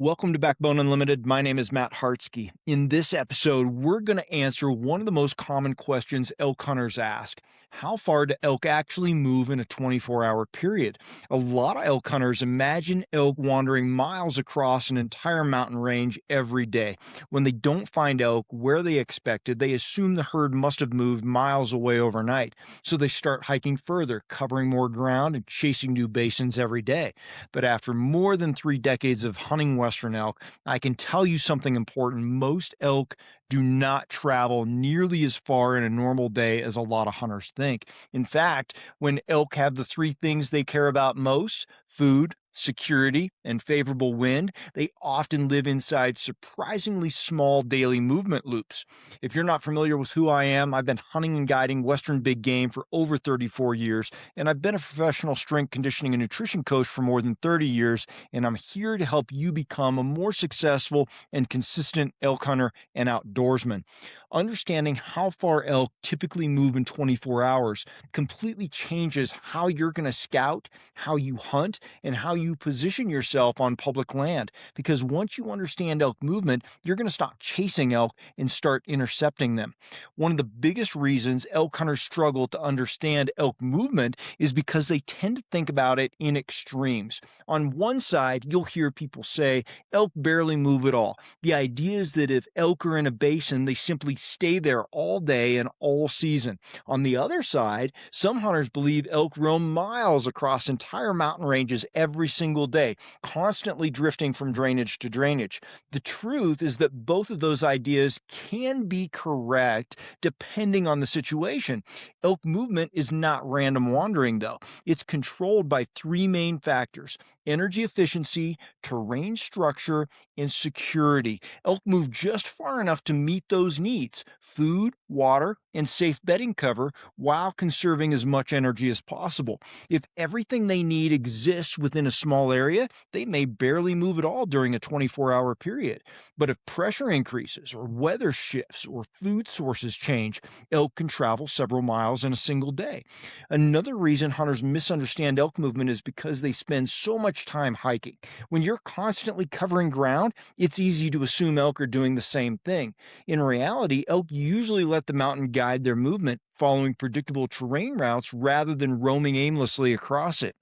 Welcome to Backbone Unlimited. My name is Matt Hartsky. In this episode, we're going to answer one of the most common questions elk hunters ask. How far do elk actually move in a 24-hour period? A lot of elk hunters imagine elk wandering miles across an entire mountain range every day. When they don't find elk where they expected, they assume the herd must have moved miles away overnight. So they start hiking further, covering more ground and chasing new basins every day. But after more than 3 decades of hunting Western elk, I can tell you something important. Most elk do not travel nearly as far in a normal day as a lot of hunters think. In fact, when elk have the three things they care about most, food, security, and favorable wind, they often live inside surprisingly small daily movement loops. If you're not familiar with who I am, I've been hunting and guiding Western big game for over 34 years, and I've been a professional strength conditioning and nutrition coach for more than 30 years, and I'm here to help you become a more successful and consistent elk hunter and outdoorsman. Understanding how far elk typically move in 24 hours completely changes how you're going to scout, how you hunt, and how you position yourself on public land. Because once you understand elk movement, you're going to stop chasing elk and start intercepting them. One of the biggest reasons elk hunters struggle to understand elk movement is because they tend to think about it in extremes. On one side, you'll hear people say elk barely move at all. The idea is that if elk are in a basin, they simply stay there all day and all season. On the other side, some hunters believe elk roam miles across entire mountain ranges every single day, constantly drifting from drainage to drainage. The truth is that both of those ideas can be correct depending on the situation. Elk movement is not random wandering, though. It's controlled by three main factors: energy efficiency, terrain structure, and security. Elk move just far enough to meet those needs: food, water, and safe bedding cover, while conserving as much energy as possible. If everything they need exists within a small area, they may barely move at all during a 24-hour period. But if pressure increases, or weather shifts, or food sources change, elk can travel several miles in a single day. Another reason hunters misunderstand elk movement is because they spend so much time hiking. When you're constantly covering ground, it's easy to assume elk are doing the same thing. In reality, elk usually let the mountain guide their movement, following predictable terrain routes rather than roaming aimlessly across it.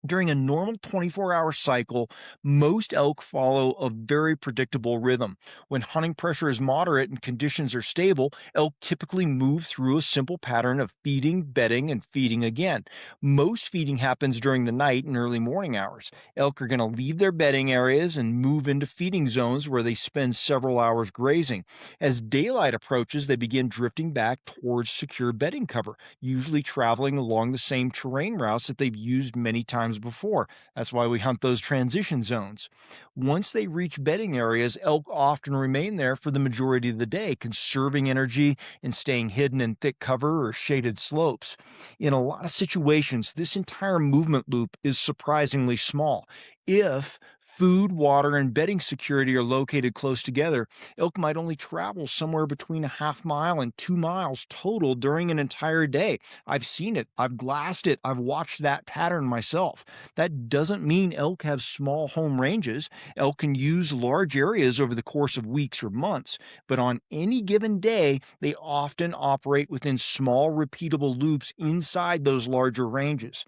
During a normal 24-hour cycle, most elk follow a very predictable rhythm. When hunting pressure is moderate and conditions are stable, elk typically move through a simple pattern of feeding, bedding, and feeding again. Most feeding happens during the night and early morning hours. Elk are going to leave their bedding areas and move into feeding zones where they spend several hours grazing. As daylight approaches, they begin drifting back towards secure bedding cover, usually traveling along the same terrain routes that they've used many times before. That's why we hunt those transition zones. Once they reach bedding areas, elk often remain there for the majority of the day, conserving energy and staying hidden in thick cover or shaded slopes. In a lot of situations, this entire movement loop is surprisingly small. If food, water, and bedding security are located close together, elk might only travel somewhere between a half mile and 2 miles total during an entire day. I've seen it, I've glassed it, I've watched that pattern myself. That doesn't mean elk have small home ranges. Elk can use large areas over the course of weeks or months, but on any given day, they often operate within small, repeatable loops inside those larger ranges.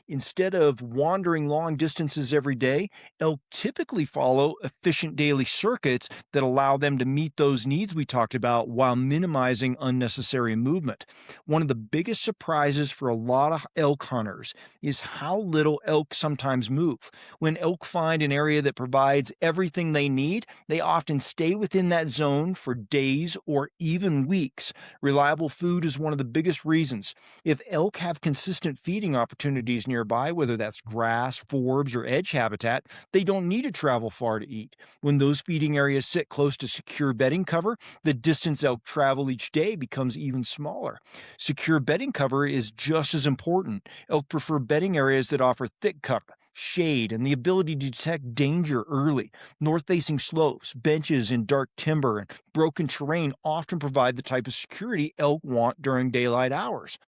Instead of wandering long distances every day, elk typically follow efficient daily circuits that allow them to meet those needs we talked about while minimizing unnecessary movement. One of the biggest surprises for a lot of elk hunters is how little elk sometimes move. When elk find an area that provides everything they need, they often stay within that zone for days or even weeks. Reliable food is one of the biggest reasons. If elk have consistent feeding opportunities nearby, whether that's grass, forbs, or edge habitat, they don't need to travel far to eat. When those feeding areas sit close to secure bedding cover, the distance elk travel each day becomes even smaller. Secure bedding cover is just as important. Elk prefer bedding areas that offer thick cover, shade, and the ability to detect danger early. North facing slopes, benches in dark timber, and broken terrain often provide the type of security elk want during daylight hours.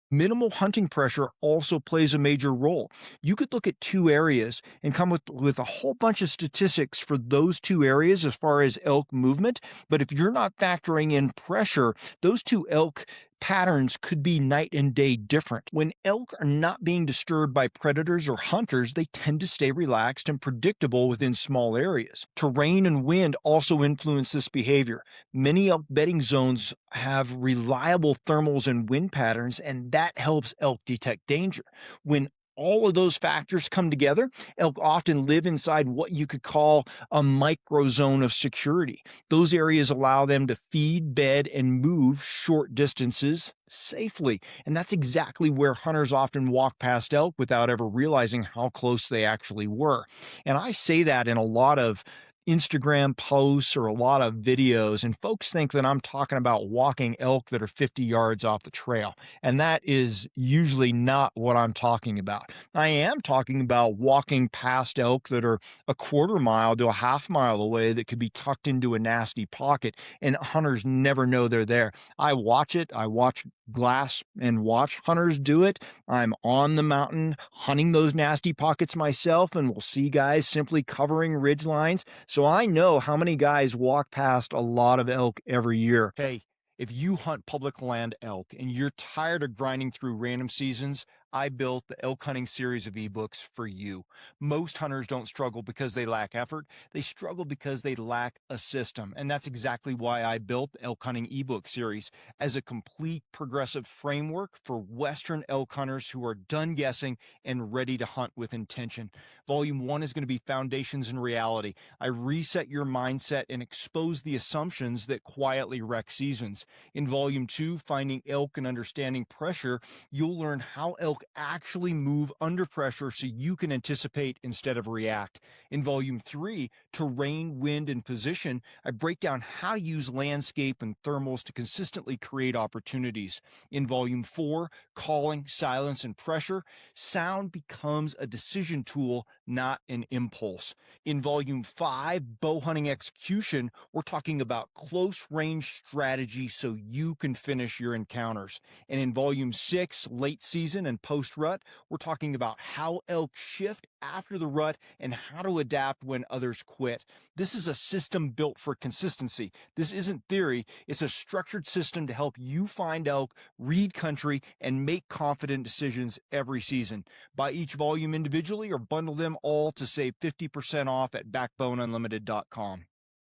Minimal hunting pressure also plays a major role. You could look at two areas and come with a whole bunch of statistics for those two areas as far as elk movement. But if you're not factoring in pressure, those two elk patterns could be night and day different. When elk are not being disturbed by predators or hunters, they tend to stay relaxed and predictable within small areas. Terrain and wind also influence this behavior. Many elk bedding zones have reliable thermals and wind patterns, and that helps elk detect danger. When all of those factors come together, elk often live inside what you could call a micro zone of security. Those areas allow them to feed, bed, and move short distances safely. And that's exactly where hunters often walk past elk without ever realizing how close they actually were. And I say that in a lot of Instagram posts or a lot of videos, and folks think that I'm talking about walking elk that are 50 yards off the trail. And that is usually not what I'm talking about. I am talking about walking past elk that are a quarter mile to a half mile away that could be tucked into a nasty pocket, and hunters never know they're there. I watch it. I watch glass and watch hunters do it. I'm on the mountain hunting those nasty pockets myself, and we'll see guys simply covering ridge lines. So I know how many guys walk past a lot of elk every year. Hey, if you hunt public land elk and you're tired of grinding through random seasons, I built the elk hunting series of ebooks for you. Most hunters don't struggle because they lack effort. They struggle because they lack a system. And that's exactly why I built the elk hunting ebook series as a complete progressive framework for Western elk hunters who are done guessing and ready to hunt with intention. Volume 1 is going to be Foundations and Reality. I reset your mindset and expose the assumptions that quietly wreck seasons. In Volume 2, Finding Elk and Understanding Pressure, you'll learn how elk actually move under pressure so you can anticipate instead of react. In Volume 3, Terrain, Wind, and Position, I break down how to use landscape and thermals to consistently create opportunities. In Volume 4, Calling, Silence, and Pressure, sound becomes a decision tool, not an impulse. In Volume 5, Bow Hunting Execution, we're talking about close range strategy so you can finish your encounters. And in Volume 6, Late Season and Post Rut, we're talking about how elk shift after the rut and how to adapt when others quit. This is a system built for consistency. This isn't theory, it's a structured system to help you find elk, read country, and make confident decisions every season. Buy each volume individually or bundle them all to save 50% off at backboneunlimited.com.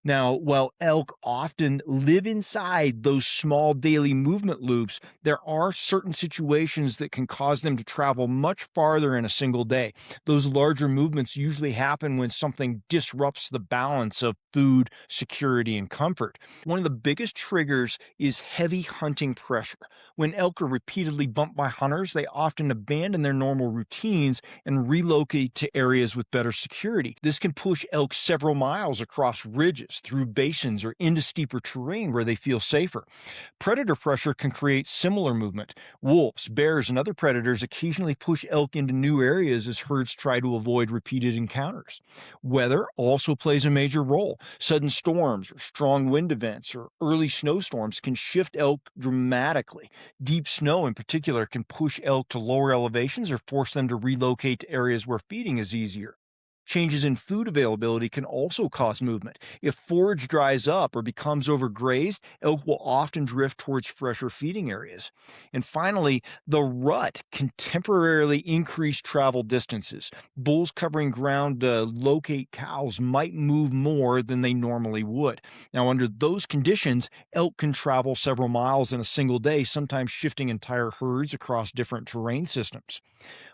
Now, while elk often live inside those small daily movement loops, there are certain situations that can cause them to travel much farther in a single day. Those larger movements usually happen when something disrupts the balance of food, security, and comfort. One of the biggest triggers is heavy hunting pressure. When elk are repeatedly bumped by hunters, they often abandon their normal routines and relocate to areas with better security. This can push elk several miles across ridges, through basins, or into steeper terrain where they feel safer. Predator pressure can create similar movement. Wolves, bears, and other predators occasionally push elk into new areas as herds try to avoid repeated encounters. Weather also plays a major role. Sudden storms, or strong wind events, or early snowstorms can shift elk dramatically. Deep snow, in particular, can push elk to lower elevations or force them to relocate to areas where feeding is easier. Changes in food availability can also cause movement. If forage dries up or becomes overgrazed, elk will often drift towards fresher feeding areas. And finally, the rut can temporarily increase travel distances. Bulls covering ground to locate cows might move more than they normally would. Now, under those conditions, elk can travel several miles in a single day, sometimes shifting entire herds across different terrain systems.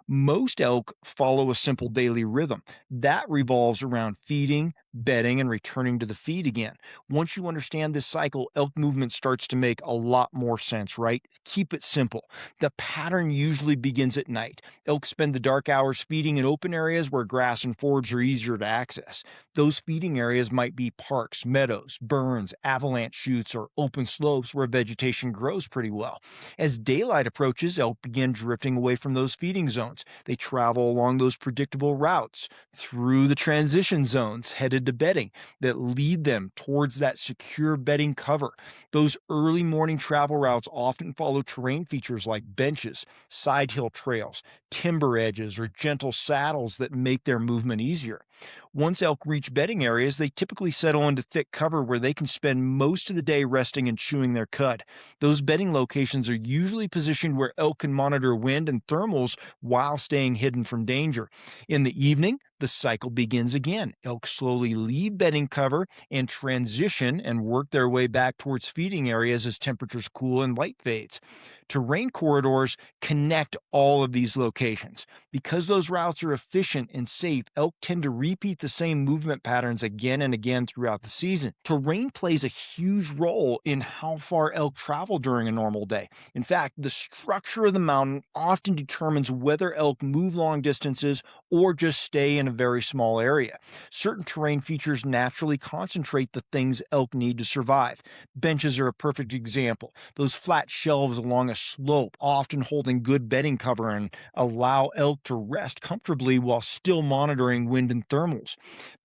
Most elk follow a simple daily rhythm that revolves around feeding, bedding, and returning to the feed again. Once you understand this cycle, elk movement starts to make a lot more sense, right? Keep it simple. The pattern usually begins at night. Elk spend the dark hours feeding in open areas where grass and forage are easier to access. Those feeding areas might be parks, meadows, burns, avalanche chutes, or open slopes where vegetation grows pretty well. As daylight approaches, elk begin drifting away from those feeding zones. zones. They travel along those predictable routes through the transition zones headed to bedding that lead them towards that secure bedding cover. Those early morning travel routes often follow terrain features like benches, side hill trails, timber edges, or gentle saddles that make their movement easier. Once elk reach bedding areas, they typically settle into thick cover where they can spend most of the day resting and chewing their cud. Those bedding locations are usually positioned where elk can monitor wind and thermals while staying hidden from danger. In the evening, the cycle begins again. Elk slowly leave bedding cover and transition and work their way back towards feeding areas as temperatures cool and light fades. Terrain corridors connect all of these locations. Because those routes are efficient and safe, elk tend to repeat the same movement patterns again and again throughout the season. Terrain plays a huge role in how far elk travel during a normal day. In fact, the structure of the mountain often determines whether elk move long distances or just stay in a very small area. Certain terrain features naturally concentrate the things elk need to survive. Benches are a perfect example. Those flat shelves along a slope, often holding good bedding cover and allow elk to rest comfortably while still monitoring wind and thermals.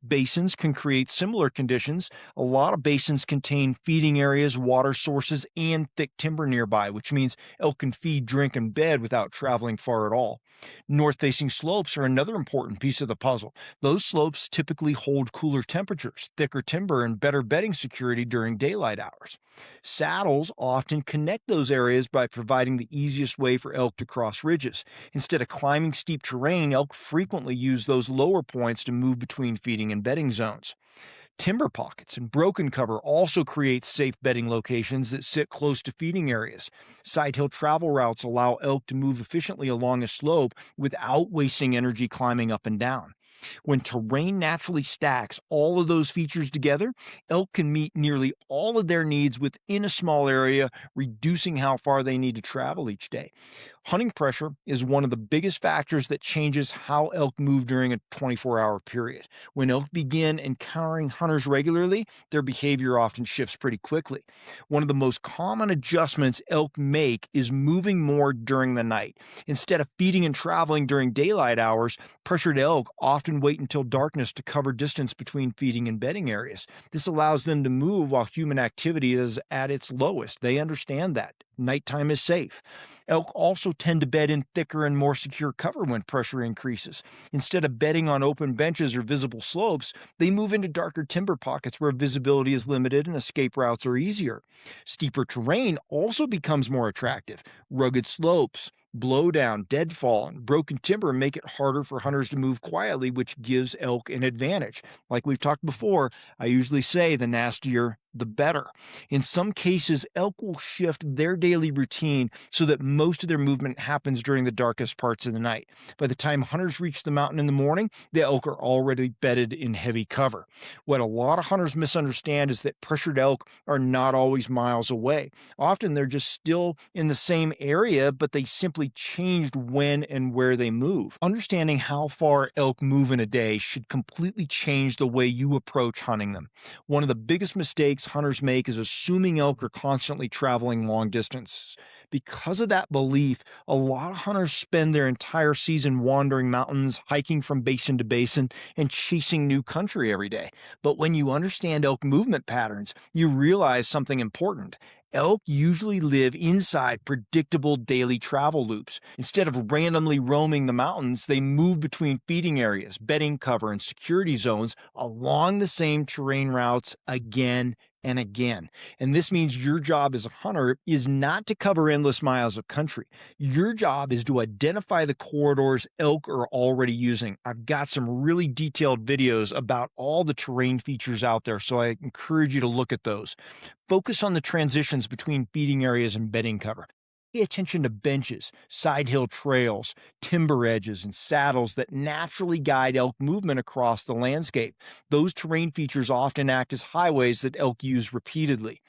Basins can create similar conditions. A lot of basins contain feeding areas, water sources, and thick timber nearby, which means elk can feed, drink, and bed without traveling far at all. North-facing slopes are another important piece of the puzzle. Those slopes typically hold cooler temperatures, thicker timber, and better bedding security during daylight hours. Saddles often connect those areas by providing the easiest way for elk to cross ridges. Instead of climbing steep terrain, elk frequently use those lower points to move between feeding and bedding zones. Timber pockets and broken cover also create safe bedding locations that sit close to feeding areas. Side hill travel routes allow elk to move efficiently along a slope without wasting energy climbing up and down. When terrain naturally stacks all of those features together, elk can meet nearly all of their needs within a small area, reducing how far they need to travel each day. Hunting pressure is one of the biggest factors that changes how elk move during a 24-hour period. When elk begin encountering hunters regularly, their behavior often shifts pretty quickly. One of the most common adjustments elk make is moving more during the night. Instead of feeding and traveling during daylight hours, pressured elk often wait until darkness to cover distance between feeding and bedding areas. This allows them to move while human activity is at its lowest. They understand that. Nighttime is safe. Elk also tend to bed in thicker and more secure cover when pressure increases. Instead of bedding on open benches or visible slopes, they move into darker timber pockets where visibility is limited and escape routes are easier. Steeper terrain also becomes more attractive. Rugged slopes, blowdown, deadfall, and broken timber make it harder for hunters to move quietly, which gives elk an advantage. Like we've talked before, I usually say the nastier, the better. In some cases, elk will shift their daily routine so that most of their movement happens during the darkest parts of the night. By the time hunters reach the mountain in the morning, the elk are already bedded in heavy cover. What a lot of hunters misunderstand is that pressured elk are not always miles away. Often they're just still in the same area, but they simply changed when and where they move. Understanding how far elk move in a day should completely change the way you approach hunting them. One of the biggest mistakes hunters make is assuming elk are constantly traveling long distances. Because of that belief, a lot of hunters spend their entire season wandering mountains, hiking from basin to basin, and chasing new country every day. But when you understand elk movement patterns, you realize something important. Elk usually live inside predictable daily travel loops. Instead of randomly roaming the mountains, they move between feeding areas, bedding cover, and security zones along the same terrain routes again and again. And this means your job as a hunter is not to cover endless miles of country. Your job is to identify the corridors elk are already using. I've got some really detailed videos about all the terrain features out there, so I encourage you to look at those. Focus on the transitions between feeding areas and bedding cover. Pay attention to benches, side hill trails, timber edges, and saddles that naturally guide elk movement across the landscape. Those terrain features often act as highways that elk use repeatedly.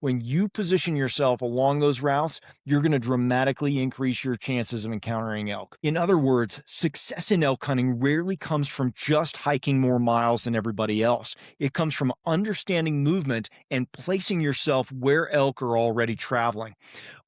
When you position yourself along those routes, you're going to dramatically increase your chances of encountering elk. In other words, success in elk hunting rarely comes from just hiking more miles than everybody else. It comes from understanding movement and placing yourself where elk are already traveling.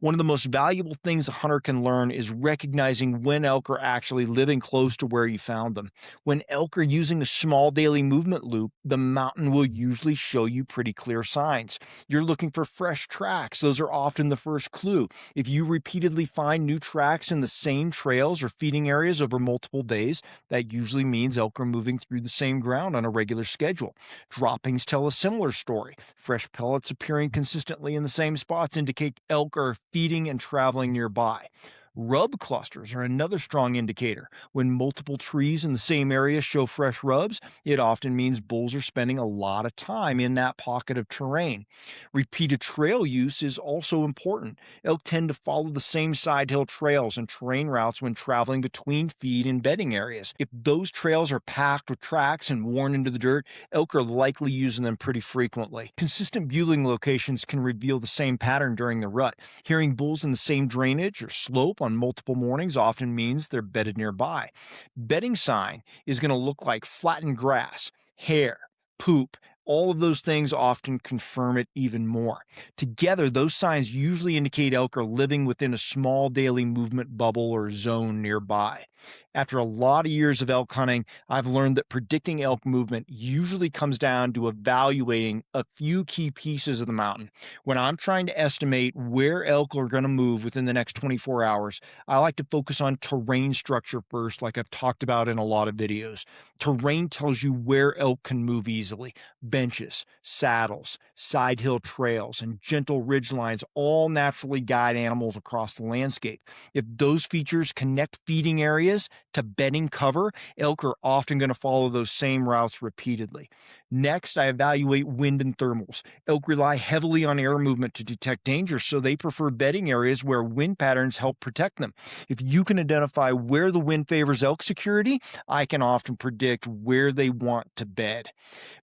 One of the most valuable things a hunter can learn is recognizing when elk are actually living close to where you found them. When elk are using a small daily movement loop, the mountain will usually show you pretty clear signs. You're looking for fresh tracks. Those are often the first clue. If you repeatedly find new tracks in the same trails or feeding areas over multiple days, that usually means elk are moving through the same ground on a regular schedule. Droppings tell a similar story. Fresh pellets appearing consistently in the same spots indicate elk are feeding and traveling nearby. Rub clusters are another strong indicator. When multiple trees in the same area show fresh rubs, it often means bulls are spending a lot of time in that pocket of terrain. Repeated trail use is also important. Elk tend to follow the same side hill trails and terrain routes when traveling between feed and bedding areas. If those trails are packed with tracks and worn into the dirt, elk are likely using them pretty frequently. Consistent buelling locations can reveal the same pattern during the rut. Hearing bulls in the same drainage or slope on multiple mornings often means they're bedded nearby. Bedding sign is going to look like flattened grass, hair, poop. All of those things often confirm it even more. Together, those signs usually indicate elk are living within a small daily movement bubble or zone nearby. After a lot of years of elk hunting, I've learned that predicting elk movement usually comes down to evaluating a few key pieces of the mountain. When I'm trying to estimate where elk are going to move within the next 24 hours, I like to focus on terrain structure first, like I've talked about in a lot of videos. Terrain tells you where elk can move easily. Benches, saddles, side hill trails, and gentle ridge lines all naturally guide animals across the landscape. If those features connect feeding areas to bedding cover, elk are often going to follow those same routes repeatedly. Next, I evaluate wind and thermals. Elk rely heavily on air movement to detect danger, so they prefer bedding areas where wind patterns help protect them. If you can identify where the wind favors elk security, I can often predict where they want to bed.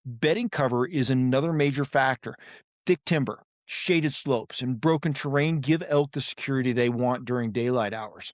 Bedding cover is another major factor. Thick timber, shaded slopes, and broken terrain give elk the security they want during daylight hours.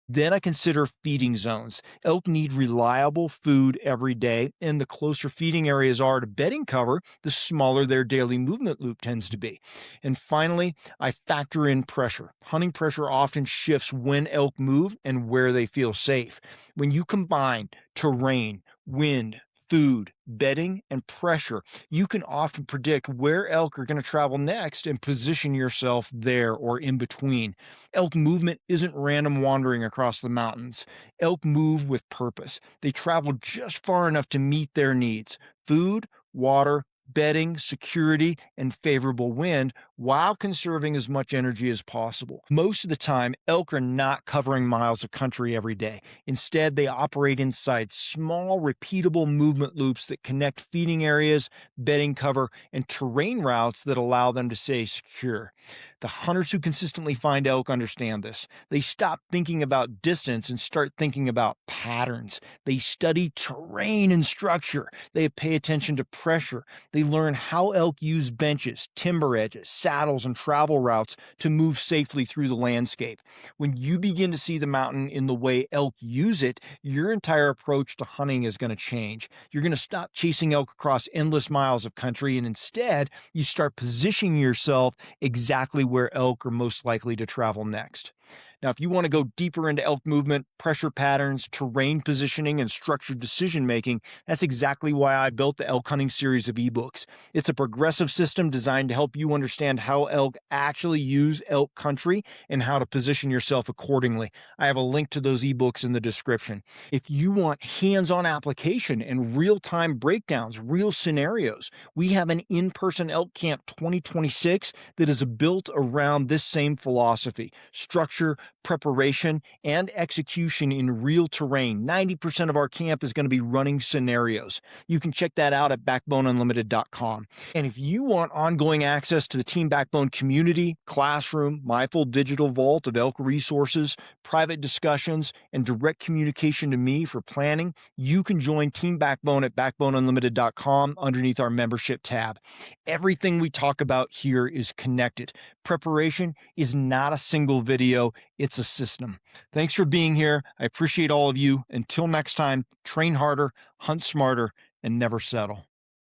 Then I consider feeding zones. Elk need reliable food every day, and the closer feeding areas are to bedding cover, the smaller their daily movement loop tends to be. And finally, I factor in pressure. Hunting pressure often shifts when elk move and where they feel safe. When you combine terrain, wind, food, bedding, and pressure, you can often predict where elk are going to travel next and position yourself there or in between. Elk movement isn't random wandering across the mountains. Elk move with purpose. They travel just far enough to meet their needs: food, water, bedding, security, and favorable wind, while conserving as much energy as possible. Most of the time, elk are not covering miles of country every day. Instead, they operate inside small, repeatable movement loops that connect feeding areas, bedding cover, and terrain routes that allow them to stay secure. The hunters who consistently find elk understand this. They stop thinking about distance and start thinking about patterns. They study terrain and structure. They pay attention to pressure. They learn how elk use benches, timber edges, saddles, and travel routes to move safely through the landscape. When you begin to see the mountain in the way elk use it, your entire approach to hunting is going to change. You're going to stop chasing elk across endless miles of country, and instead, you start positioning yourself exactly where elk are most likely to travel next. Now, if you want to go deeper into elk movement, pressure patterns, terrain positioning, and structured decision making, that's exactly why I built the elk hunting series of ebooks. It's a progressive system designed to help you understand how elk actually use elk country and how to position yourself accordingly. I have a link to those ebooks in the description. If you want hands-on application and real-time breakdowns, real scenarios, we have an in-person Elk Camp 2026 that is built around this same philosophy: structure, preparation, and execution in real terrain. 90% of our camp is going to be running scenarios. You can check that out at backboneunlimited.com. And if you want ongoing access to the Team Backbone community, classroom, my full digital vault of elk resources, private discussions, and direct communication to me for planning, you can join Team Backbone at backboneunlimited.com underneath our membership tab. Everything we talk about here is connected. Preparation is not a single video, it's a system. Thanks for being here. I appreciate all of you. Until next time, train harder, hunt smarter, and never settle.